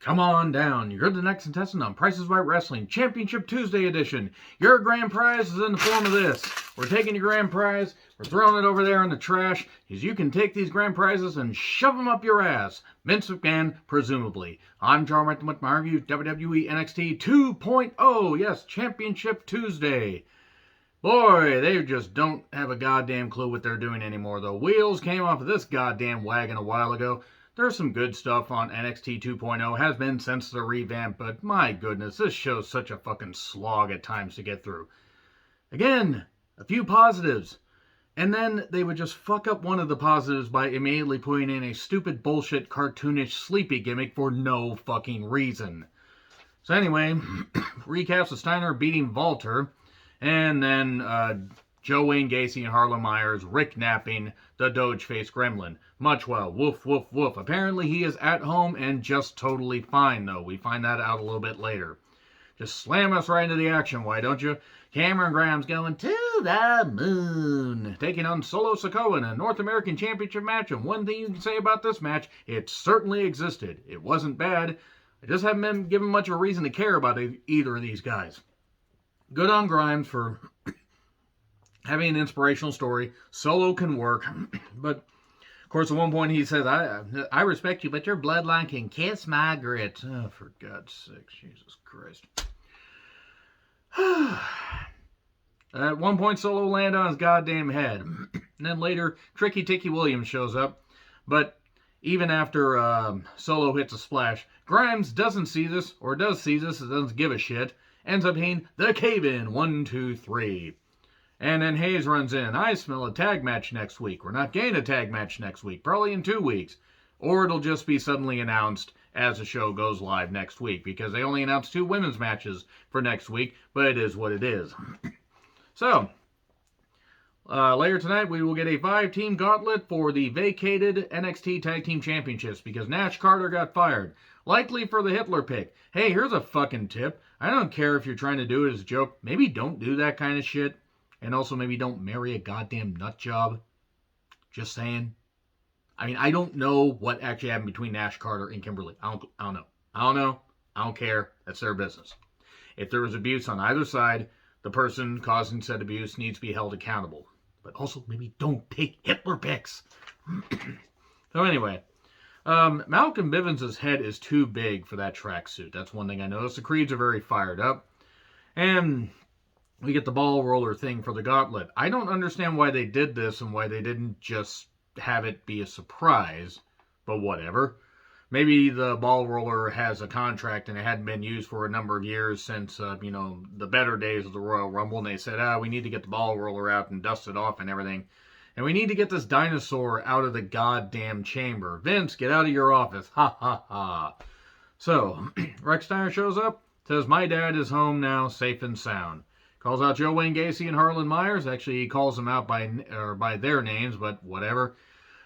Come on down. You're the next contestant on Price is Right Wrestling Championship Tuesday edition. Your grand prize is in the form of this. We're taking your grand prize. We're throwing it over there in the trash. Because you can take these grand prizes and shove them up your ass. Vince McMahon, presumably. I'm John Rant with my review WWE NXT 2.0. Yes, Championship Tuesday. Boy, they just don't have a goddamn clue what they're doing anymore. The wheels came off of this goddamn wagon a while ago. There's some good stuff on NXT 2.0, has been since the revamp, but my goodness, this show's such a fucking slog at times to get through. Again, a few positives. And then they would just fuck up one of the positives by immediately putting in a stupid bullshit cartoonish sleepy gimmick for no fucking reason. So anyway, recaps of Steiner beating Walter, and then Joe Wayne Gacy and Harlan Myers rick-napping the Doge-faced gremlin. Much well, woof, woof, woof. Apparently he is at home and just totally fine, though. We find that out a little bit later. Just slam us right into the action, why don't you? Cameron Graham's going to the moon, taking on Solo Sikoa in a North American Championship match. And one thing you can say about this match, it certainly existed. It wasn't bad. I just haven't been given much of a reason to care about either of these guys. Good on Grimes for having an inspirational story. Solo can work, but of course at one point he says, I respect you, but your bloodline can kiss my grits. Oh, for God's sake, Jesus Christ. At one point Solo landed on his goddamn head. And then later Tricky Ticky Williams shows up, but even after Solo hits a splash, Grimes doesn't see this, or does see this and doesn't give a shit. Ends up hitting the cave-in, 1, 2, 3. And then Hayes runs in. I smell a tag match next week. We're not getting a tag match next week. Probably in 2 weeks. Or it'll just be suddenly announced as the show goes live next week. Because they only announced 2 women's matches for next week. But it is what it is. So, later tonight we will get a 5-team gauntlet for the vacated NXT Tag Team Championships. Because Nash Carter got fired. Likely for the Hitler pick. Hey, here's a fucking tip. I don't care if you're trying to do it as a joke. Maybe don't do that kind of shit. And also maybe don't marry a goddamn nut job. Just saying. I mean, I don't know what actually happened between Nash Carter and Kimberly. I don't know. I don't care. That's their business. If there was abuse on either side, the person causing said abuse needs to be held accountable. But also maybe don't take Hitler pics. So anyway. Malcolm Bivens' head is too big for that tracksuit. That's one thing I noticed. The Creeds are very fired up. And we get the ball roller thing for the gauntlet. I don't understand why they did this and why they didn't just have it be a surprise. But whatever. Maybe the ball roller has a contract and it hadn't been used for a number of years since, the better days of the Royal Rumble. And they said, we need to get the ball roller out and dust it off and everything. And we need to get this dinosaur out of the goddamn chamber. Vince, get out of your office. Ha, ha, ha. So, Rex Steiner shows up, says, my dad is home now, safe and sound. Calls out Joe Wayne Gacy and Harlan Myers. Actually, he calls them out by their names, but whatever.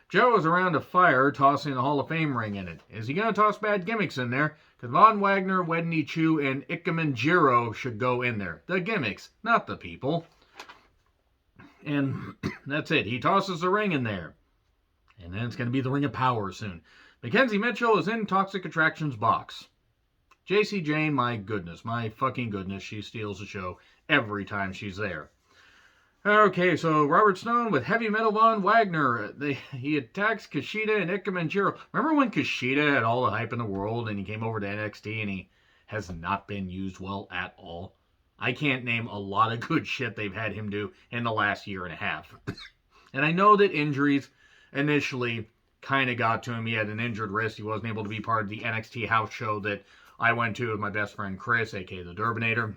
Joe is around a fire, tossing a Hall of Fame ring in it. Is he going to toss bad gimmicks in there? Because Von Wagner, Wedney Chu, and Ikemen Jiro should go in there. The gimmicks, not the people. And that's it. He tosses the ring in there. And then it's going to be the Ring of Power soon. Mackenzie Mitchell is in Toxic Attraction's box. JC Jane, my goodness, my fucking goodness, she steals the show every time she's there. Okay, so Robert Stone with Heavy Metal Von Wagner. He attacks Kushida and Ikemen Jiro. Remember when Kushida had all the hype in the world and he came over to NXT and he has not been used well at all? I can't name a lot of good shit they've had him do in the last year and a half. And I know that injuries initially kind of got to him. He had an injured wrist. He wasn't able to be part of the NXT house show that I went to with my best friend Chris, a.k.a. the Durbinator,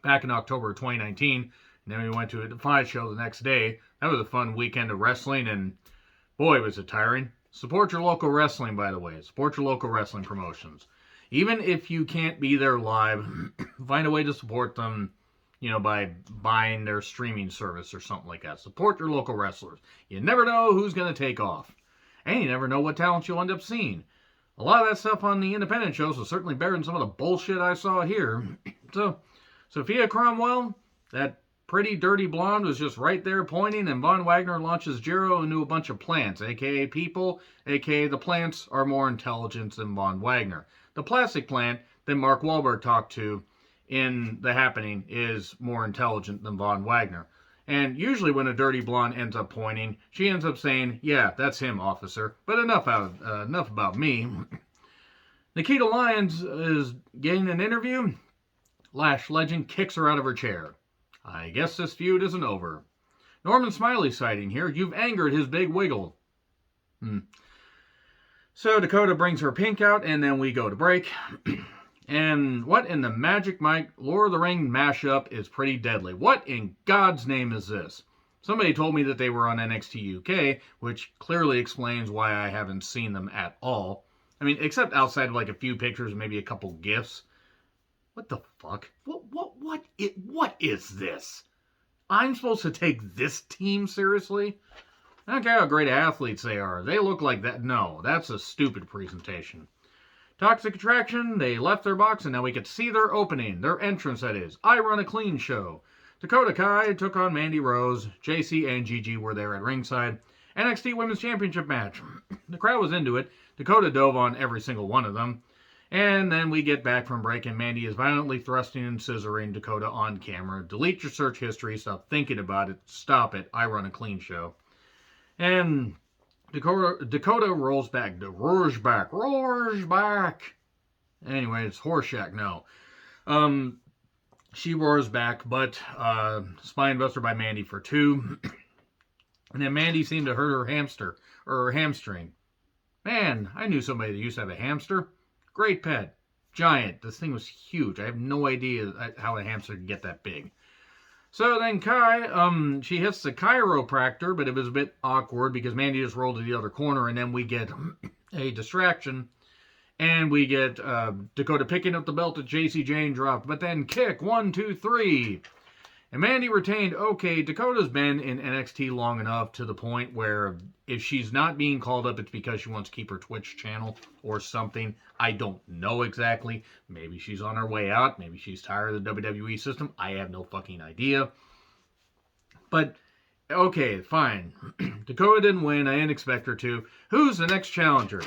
back in October of 2019. And then we went to a Defy show the next day. That was a fun weekend of wrestling, and boy, was it tiring. Support your local wrestling, by the way. Support your local wrestling promotions. Even if you can't be there live, find a way to support them, by buying their streaming service or something like that. Support your local wrestlers. You never know who's going to take off. And you never know what talent you'll end up seeing. A lot of that stuff on the independent shows was certainly better than some of the bullshit I saw here. So, Sophia Cromwell, that pretty dirty blonde was just right there pointing, and Von Wagner launches Jiro into a bunch of plants, aka people, aka the plants are more intelligent than Von Wagner. The plastic plant that Mark Wahlberg talked to in The Happening is more intelligent than Von Wagner. And usually when a dirty blonde ends up pointing, she ends up saying, yeah, that's him, officer. But enough about me. Nikita Lyons is getting an interview. Lash legend kicks her out of her chair. I guess this feud isn't over. Norman Smiley sighting here. You've angered his big wiggle. So Dakota brings her pink out, and then we go to break. And what in the Magic Mike Lord of the Ring mashup is pretty deadly? What in God's name is this? Somebody told me that they were on NXT UK, which clearly explains why I haven't seen them at all. I mean, except outside of like a few pictures and maybe a couple GIFs. What the fuck? What is this? I'm supposed to take this team seriously? I don't care how great athletes they are. They look like that. No, that's a stupid presentation. Toxic Attraction, they left their box and now we get to see their opening. Their entrance, that is. I Run a Clean show. Dakota Kai took on Mandy Rose. JC and Gigi were there at ringside. NXT Women's Championship match. The crowd was into it. Dakota dove on every single one of them. And then we get back from break and Mandy is violently thrusting and scissoring Dakota on camera. Delete your search history. Stop thinking about it. Stop it. I Run a Clean show. And Dakota rolls back. Roars back. Anyway, it's Horseshack, no. She roars back, but spinebuster by Mandy for 2. And then Mandy seemed to hurt her hamstring. Man, I knew somebody that used to have a hamster. Great pet. Giant. This thing was huge. I have no idea how a hamster could get that big. So then Kai, she hits the chiropractor, but it was a bit awkward because Mandy just rolled to the other corner, and then we get a distraction, and we get Dakota picking up the belt that JC Jane dropped, but then kick, 1, 2, 3. And Mandy retained. Okay, Dakota's been in NXT long enough to the point where if she's not being called up, it's because she wants to keep her Twitch channel or something. I don't know exactly. Maybe she's on her way out. Maybe she's tired of the WWE system. I have no fucking idea. But, okay, fine. Dakota didn't win. I didn't expect her to. Who's the next challenger?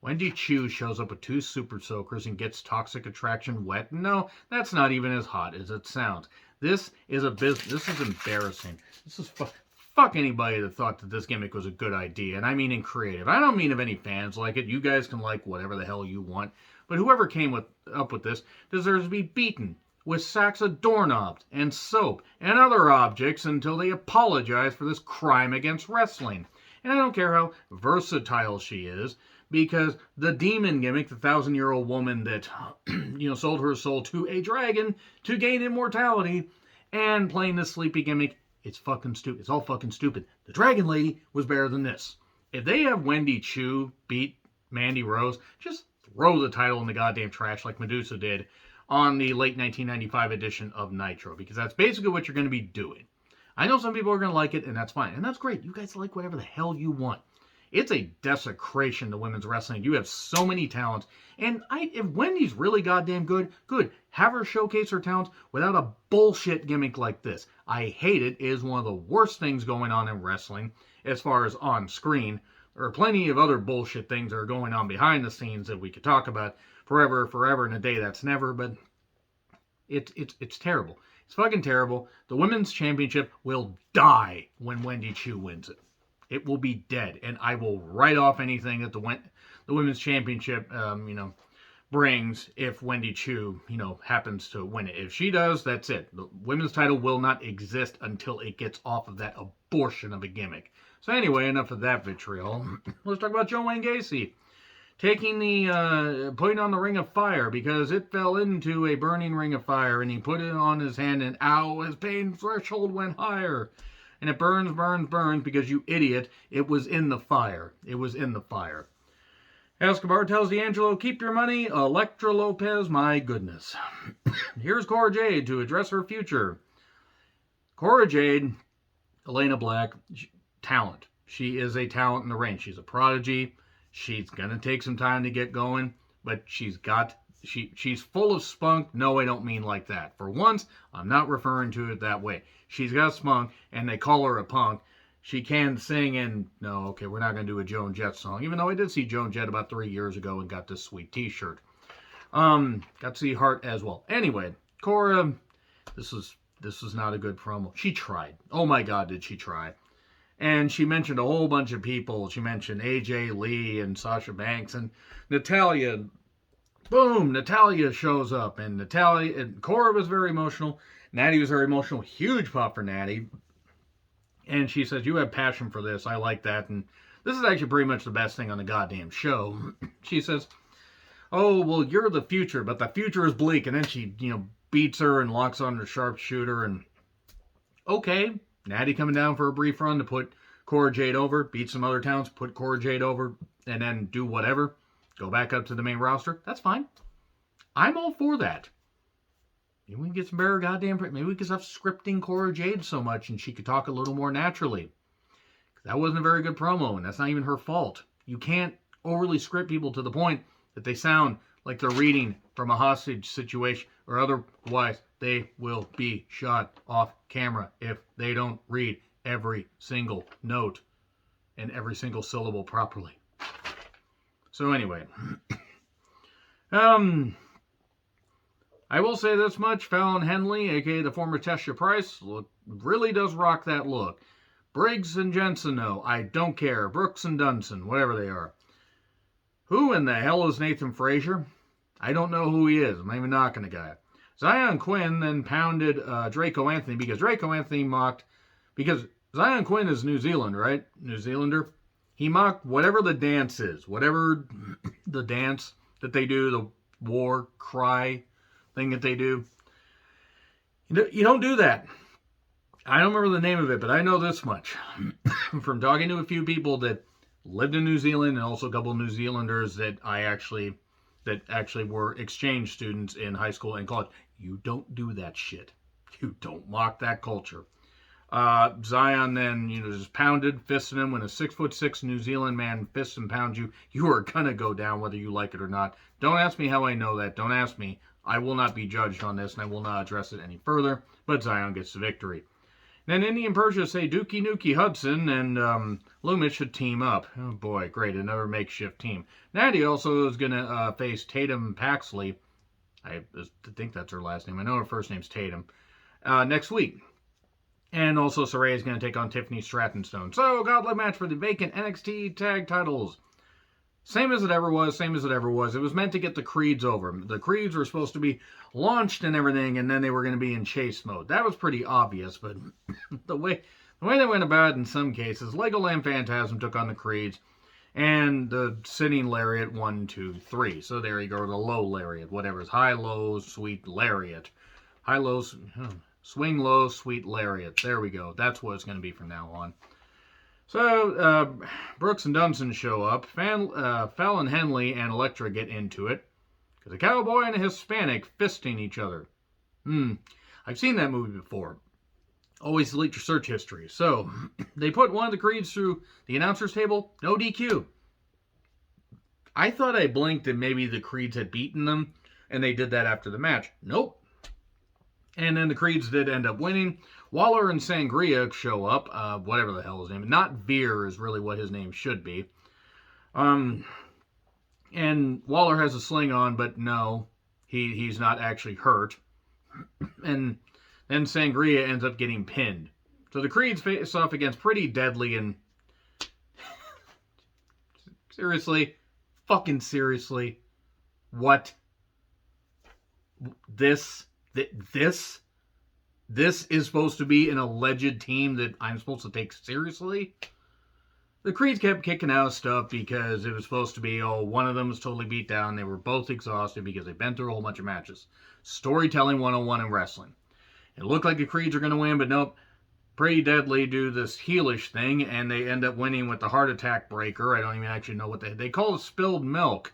Wendy Chu shows up with 2 super soakers and gets Toxic Attraction wet. No, that's not even as hot as it sounds. This is embarrassing. This is fuck anybody that thought that this gimmick was a good idea. And I mean in creative. I don't mean if any fans like it. You guys can like whatever the hell you want. But whoever came up with this deserves to be beaten with sacks of doorknobs and soap and other objects until they apologize for this crime against wrestling. And I don't care how versatile she is, because the demon gimmick, the 1,000-year-old woman that sold her soul to a dragon to gain immortality, and playing this sleepy gimmick, it's fucking stupid. It's all fucking stupid. The Dragon Lady was better than this. If they have Wendy Chu beat Mandy Rose, just throw the title in the goddamn trash like Medusa did on the late 1995 edition of Nitro, because that's basically what you're going to be doing. I know some people are going to like it, and that's fine. And that's great. You guys like whatever the hell you want. It's a desecration to women's wrestling. You have so many talents. And if Wendy's really goddamn good, have her showcase her talents without a bullshit gimmick like this. I hate it. It is one of the worst things going on in wrestling as far as on screen. There are plenty of other bullshit things that are going on behind the scenes that we could talk about forever and a day that's never, but it's terrible. It's fucking terrible. The women's championship will die when Wendy Chu wins it. It will be dead, and I will write off anything that the women's championship, brings if Wendy Chu, happens to win it. If she does, that's it. The women's title will not exist until it gets off of that abortion of a gimmick. So anyway, enough of that vitriol. Let's talk about Joe Wayne Gacy taking putting on the Ring of Fire because it fell into a burning ring of fire, and he put it on his hand, and ow, his pain threshold went higher. And it burns, because you idiot, it was in the fire. It was in the fire. Escobar tells D'Angelo, keep your money. Elektra Lopez, my goodness. Here's Cora Jade to address her future. Cora Jade, Elena Black, talent. She is a talent in the ring. She's a prodigy. She's going to take some time to get going, but she's got she's full of spunk. No, I don't mean like that. For once, I'm not referring to it that way. She's got spunk, and they call her a punk. She can sing, and no, okay, we're not going to do a Joan Jett song, even though I did see Joan Jett about 3 years ago and got this sweet t-shirt. Got to see Hart as well. Anyway, Cora, this was not a good promo. She tried. Oh my God, did she try. And she mentioned a whole bunch of people. She mentioned AJ Lee and Sasha Banks and Natalya. Boom, Natalya shows up, and Cora was very emotional. Natty was very emotional. Huge pop for Natty. And she says, you have passion for this. I like that. And this is actually pretty much the best thing on the goddamn show. She says, oh, well, you're the future, but the future is bleak. And then she, beats her and locks on her sharpshooter. And okay, Natty coming down for a brief run to put Cora Jade over, beat some other towns, put Cora Jade over, and then do whatever. Go back up to the main roster. That's fine. I'm all for that. Maybe we can get some better goddamn... Maybe we could stop scripting Cora Jade so much and she could talk a little more naturally. That wasn't a very good promo, and that's not even her fault. You can't overly script people to the point that they sound like they're reading from a hostage situation, or otherwise they will be shot off camera if they don't read every single note and every single syllable properly. So anyway, I will say this much. Fallon Henley, a.k.a. the former Tesha Price, really does rock that look. Briggs and Jensen, no, I don't care. Brooks and Dunson, whatever they are. Who in the hell is Nathan Frazier? I don't know who he is. I'm not even knocking the guy. Zion Quinn then pounded Draco Anthony because Draco Anthony mocked... Because Zion Quinn is New Zealand, right? New Zealander. He mocked whatever the dance is. Whatever the dance that they do, the war cry thing that they do. You don't do that. I don't remember the name of it, but I know this much. From talking to a few people that lived in New Zealand and also a couple of New Zealanders that actually were exchange students in high school and college. You don't do that shit. You don't mock that culture. Zion then, just pounded, fisted him. When a 6'6" New Zealand man fists and pounds you, you are gonna go down whether you like it or not. Don't ask me how I know that. Don't ask me. I will not be judged on this, and I will not address it any further. But Zion gets the victory. Then Indy and Persia say Dookie Nukie Hudson and Loomis should team up. Oh boy, great, another makeshift team. Natty also is gonna face Tatum Paxley. I think that's her last name. I know her first name's Tatum. Next week. And also Saray is going to take on Tiffany Strattonstone. So, Gauntlet match for the vacant NXT tag titles. Same as it ever was. It was meant to get the Creeds over. The Creeds were supposed to be launched and everything, and then they were going to be in chase mode. That was pretty obvious, but the way they went about it in some cases, Legoland Phantasm took on the Creeds, and the sitting lariat 1, 2, 3. So there you go, the low lariat, whatever's high, low, sweet lariat. High, low, swing low, sweet lariat. There we go. That's what it's going to be from now on. So, Brooks and Dunson show up. Fallon Henley and Elektra get into it. Because a cowboy and a Hispanic fisting each other. I've seen that movie before. Always delete your search history. So, they put one of the Creeds through the announcer's table. No DQ. I thought I blinked and maybe the Creeds had beaten them. And they did that after the match. Nope. And then the Creeds did end up winning. Waller and Sangria show up. Whatever the hell his name is. Not Veer is really what his name should be. And Waller has a sling on, but no. He's not actually hurt. And then Sangria ends up getting pinned. So the Creeds face off against Pretty Deadly and... Seriously? Fucking seriously? What? This is supposed to be an alleged team that I'm supposed to take seriously? The Creeds kept kicking out stuff because it was supposed to be, one of them was totally beat down. They were both exhausted because they've been through a whole bunch of matches. Storytelling 101 in wrestling. It looked like the Creeds are going to win, but nope. Pretty Deadly do this heelish thing, and they end up winning with the heart attack breaker. I don't even actually know what they call it spilled milk.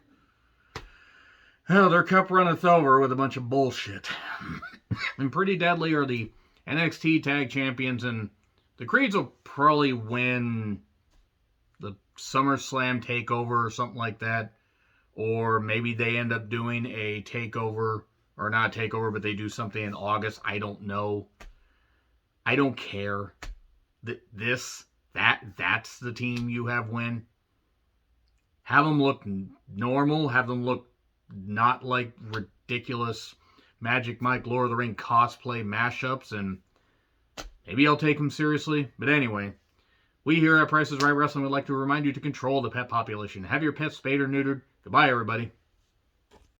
Oh, their cup runneth over with a bunch of bullshit. And Pretty Deadly are the NXT Tag Champions, and the Creeds will probably win the SummerSlam TakeOver or something like that. Or maybe they end up doing a takeover, or not a takeover, but they do something in August. I don't know. I don't care. That's the team you have win. Have them look normal. Have them look not like ridiculous Magic Mike Lord of the Ring cosplay mashups, and maybe I'll take them seriously. But anyway, we here at Price is Right Wrestling would like to remind you to control the pet population. Have your pets spayed or neutered. Goodbye, everybody.